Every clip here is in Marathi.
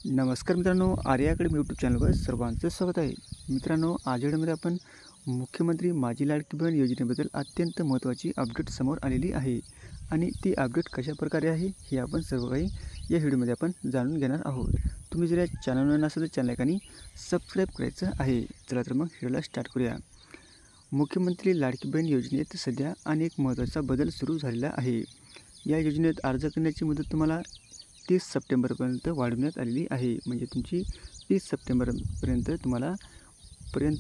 नमस्कार मित्रांनो, आर्या अकॅडमी यूट्यूब चॅनलवर सर्वांचं स्वागत आहे. मित्रांनो, आज व्हिडिओमध्ये आपण मुख्यमंत्री माझी लाडकी बहीण योजनेबद्दल अत्यंत महत्त्वाची अपडेट समोर आलेली आहे आणि ती अपडेट कशा प्रकारे आहे हे आपण सर्व काही या व्हिडिओमध्ये आपण जाणून घेणार आहोत. तुम्ही जर या चॅनलवर नसेल तर चॅनल एकाने सबस्क्राईब करायचं आहे. चला तर मग व्हिडिओला स्टार्ट करूया. मुख्यमंत्री लाडकी बहीण योजनेत सध्या अनेक महत्त्वाचा बदल सुरू झालेला आहे. या योजनेत अर्ज करण्याची मुदत तुम्हाला 30 सप्टेंबरपर्यंत वाढवण्यात आलेली आहे. म्हणजे तुमची 30 सप्टेंबरपर्यंत तुम्हाला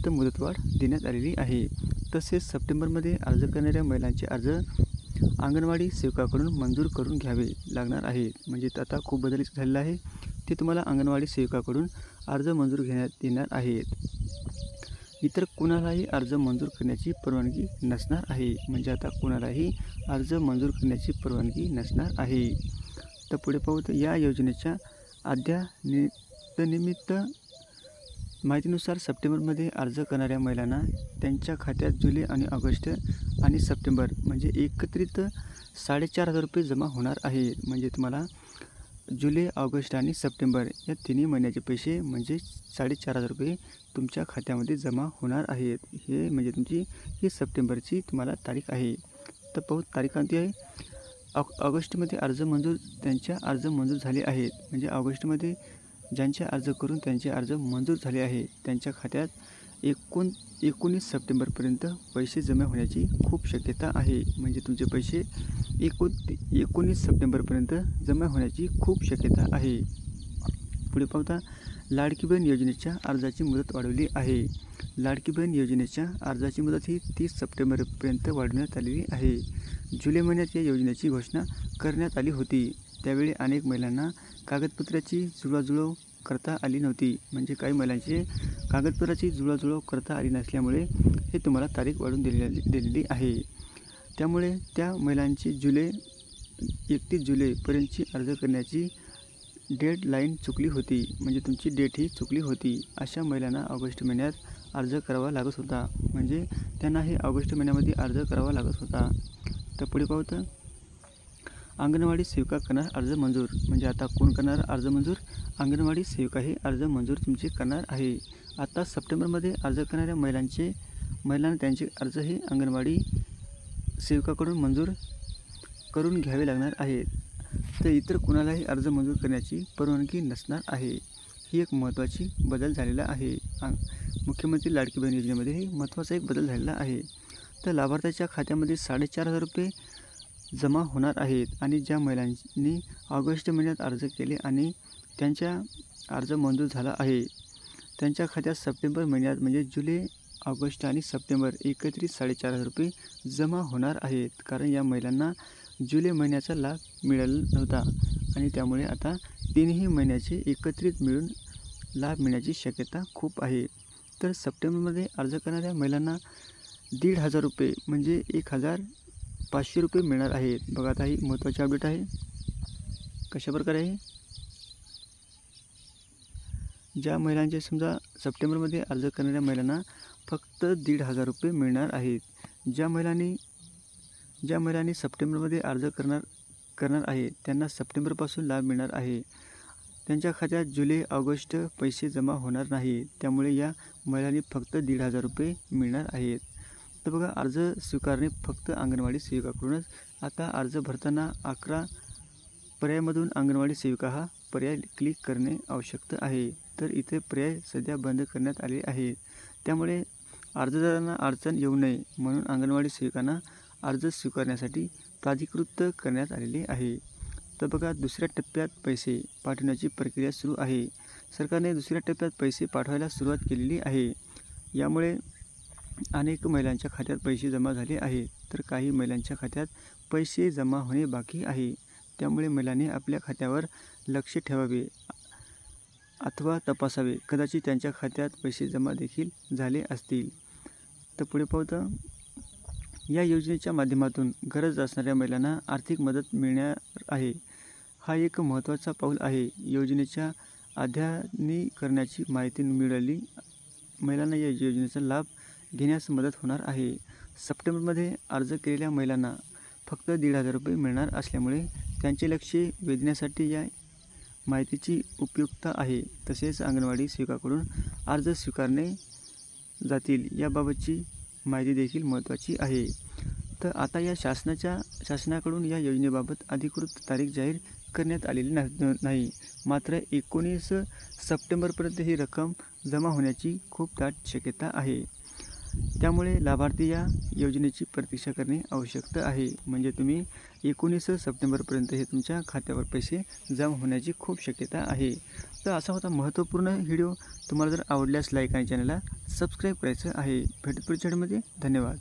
मुदतवाढ देण्यात आलेली आहे. तसेच सप्टेंबरमध्ये अर्ज करणाऱ्या महिलांचे अर्ज अंगणवाडी सेवकाकडून मंजूर करून घ्यावे लागणार आहे. म्हणजे आता खूप बदल झालेला आहे. ते तुम्हाला अंगणवाडी सेवकाकडून अर्ज मंजूर घेण्यात येणार आहेत. इतर कुणालाही अर्ज मंजूर करण्याची परवानगी नसणार आहे. म्हणजे आता कुणालाही अर्ज मंजूर करण्याची परवानगी नसणार आहे. तर पुढे पाहू तर या योजनेच्या अद्यतनित माहितीनुसार सप्टेंबरमध्ये अर्ज करणाऱ्या महिलांना त्यांच्या खात्यात जुलै आणि ऑगस्ट आणि सप्टेंबर म्हणजे एकत्रित 4,500 रुपये जमा होणार आहे. म्हणजे तुम्हाला जुलै, ऑगस्ट आणि सप्टेंबर या तिन्ही महिन्याचे पैसे म्हणजे 4,500 रुपये तुमच्या खात्यामध्ये जमा होणार आहेत. हे म्हणजे तुमची ही सप्टेंबरची तुम्हाला तारीख आहे. तर पाहू तारीख कोणती आहे. ऑगस्टमध्ये त्यांचे अर्ज मंजूर झाले आहेत. म्हणजे ऑगस्टमध्ये ज्यांचे अर्ज करून त्यांचे अर्ज मंजूर झाले आहे त्यांच्या खात्यात 19 सप्टेंबरपर्यंत पैसे जमा होण्याची खूप शक्यता आहे. म्हणजे तुमचे पैसे 19 सप्टेंबरपर्यंत जमा होण्याची खूप शक्यता आहे. पुढे पाहता लाडकी बहीण योजनेच्या अर्जाची मुदत वाढवली आहे. लाडकी बहीण योजनेच्या अर्जाची मुदत ही 30 सप्टेंबरपर्यंत वाढवण्यात आलेली आहे. जुलै महिन्यात या योजनेची घोषणा करण्यात आली होती. त्यावेळी अनेक महिलांना कागदपत्राची जुळवाजुळव करता आली नव्हती. म्हणजे काही महिलांची कागदपत्राची जुळवाजुळव करता आली नसल्यामुळे हे तुम्हाला तारीख वाढवून दिलेली आहे. त्यामुळे त्या महिलांची 31 जुलैपर्यंतची अर्ज करण्याची डेडलाईन चुकली होती. म्हणजे तुमची डेट ही चुकली होती. अशा महिलांना ऑगस्ट महिन्यात अर्ज करावा लागत होता. म्हणजे त्यांना हे ऑगस्ट महिन्यामध्ये अर्ज करावा लागत होता. तर पुढे पाहू तर अंगणवाडी सेविका करणार अर्ज मंजूर. म्हणजे आता कोण करणार अर्ज मंजूर. अंगणवाडी सेविका हे अर्ज मंजूर तुमचे करणार आहे. आता सप्टेंबरमध्ये अर्ज करणाऱ्या महिलांना त्यांचे अर्ज हे अंगणवाडी सेविकाकडून मंजूर करून घ्यावे लागणार आहेत. तर इतर कुणालाही अर्ज मंजूर करण्याची परवानगी नसणार आहे. ही एक महत्त्वाची बदल झालेला आहे. मुख्यमंत्री लाडकी बहीण योजनेमध्ये हे महत्त्वाचा एक बदल झालेला आहे. तर लाभार्थ्याच्या खात्यामध्ये 4,500 रुपये जमा होणार आहेत आणि ज्या महिलांनी ऑगस्ट महिन्यात अर्ज केले आणि त्यांचा अर्ज मंजूर झाला आहे त्यांच्या खात्यात सप्टेंबर महिन्यात म्हणजे जुलै, ऑगस्ट आणि सप्टेंबर एकत्रित 4,500 रुपये जमा होणार आहेत. कारण या महिलांना जुलै महिन्याचा लाभ मिळाला नव्हता आणि त्यामुळे आता तीनही महिन्याचे एकत्रित मिळून लाभ मिळण्याची शक्यता खूप आहे. तर सप्टेंबरमध्ये अर्ज करणाऱ्या महिलांना 1,500 रुपये म्हणजे 1,500 रुपये मिळणार आहेत. बघा आता ही महत्त्वाची अपडेट आहे. कशाप्रकारे आहे. ज्या महिलांचे समजा सप्टेंबरमध्ये अर्ज करणाऱ्या महिलांना फक्त 1,500 रुपये मिळणार आहेत. ज्या महिलांनी सप्टेंबरमध्ये अर्ज करणार आहे त्यांना सप्टेंबरपासून लाभ मिळणार आहे. त्यांच्या खात्यात जुलै, ऑगस्ट पैसे जमा होणार नाही. त्यामुळे या महिलांनी फक्त 1,500 रुपये मिळणार आहेत. तर बघा अर्ज स्वीकारणे फक्त अंगणवाडी सेविकाकडूनच. आता अर्ज भरताना 11 पर्यायामधून अंगणवाडी सेविका हा पर्याय क्लिक करणे आवश्यक आहे. तर इथे पर्याय सध्या बंद करण्यात आले आहेत. त्यामुळे अर्जदारांना अडचण येऊ नये म्हणून अंगणवाडी सेविकांना अर्ज स्वीकारण्यासाठी प्राधिकृत करण्यात आलेले आहे. तर बघा दुसऱ्या टप्प्यात पैसे पाठवण्याची प्रक्रिया सुरू आहे. सरकारने दुसऱ्या टप्प्यात पैसे पाठवायला सुरुवात केलेली आहे. यामुळे अनेक महिलांच्या खात्यात पैसे जमा झाले आहेत. तर काही महिलांच्या खात्यात पैसे जमा होणे बाकी आहे. त्यामुळे महिलांनी आपल्या खात्यावर लक्ष ठेवावे अथवा तपासावे. कदाचित त्यांच्या खात्यात पैसे जमा देखील झाले असतील. तर पुढे पाहू या योजनेच्या माध्यमातून गरज असणाऱ्या महिलांना आर्थिक मदत मिळणार आहे. हा एक महत्त्वाचा पाऊल आहे. योजनेच्या अद्यतनीकरणाची माहिती मिळाली महिलांना या योजनेचा लाभ घेण्यास मदत होणार आहे. सप्टेंबरमध्ये अर्ज केलेल्या महिलांना फक्त 1,500 रुपये मिळणार असल्यामुळे त्यांचे लक्ष वेधण्यासाठी या माहितीची उपयुक्तता आहे, तसेच अंगणवाडी सेवकाकडून अर्ज स्वीकारणे जातील याबाबतची माहिती देखील महत्त्वाची आहे. तर आता या शासनाकडून या योजनेबाबत अधिकृत तारीख जाहीर करण्यात आलेली नाही. मात्र 19 सप्टेंबरपर्यंत ही रक्कम जमा होण्याची खूप दाट शक्यता आहे. त्यामुळे लाभार्थी या योजनेची प्रतीक्षा करणे आवश्यक आहे. म्हणजे तुम्ही 19 सप्टेंबरपर्यंत हे तुमच्या खात्यावर पैसे जमा होण्याची खूप शक्यता आहे. तर असा होता महत्त्वपूर्ण व्हिडिओ. तुम्हाला जर आवडल्यास लाईक आणि चॅनलला सबस्क्राईब करायचं आहे. भेटू पुढच्या व्हिडिओमध्ये. धन्यवाद.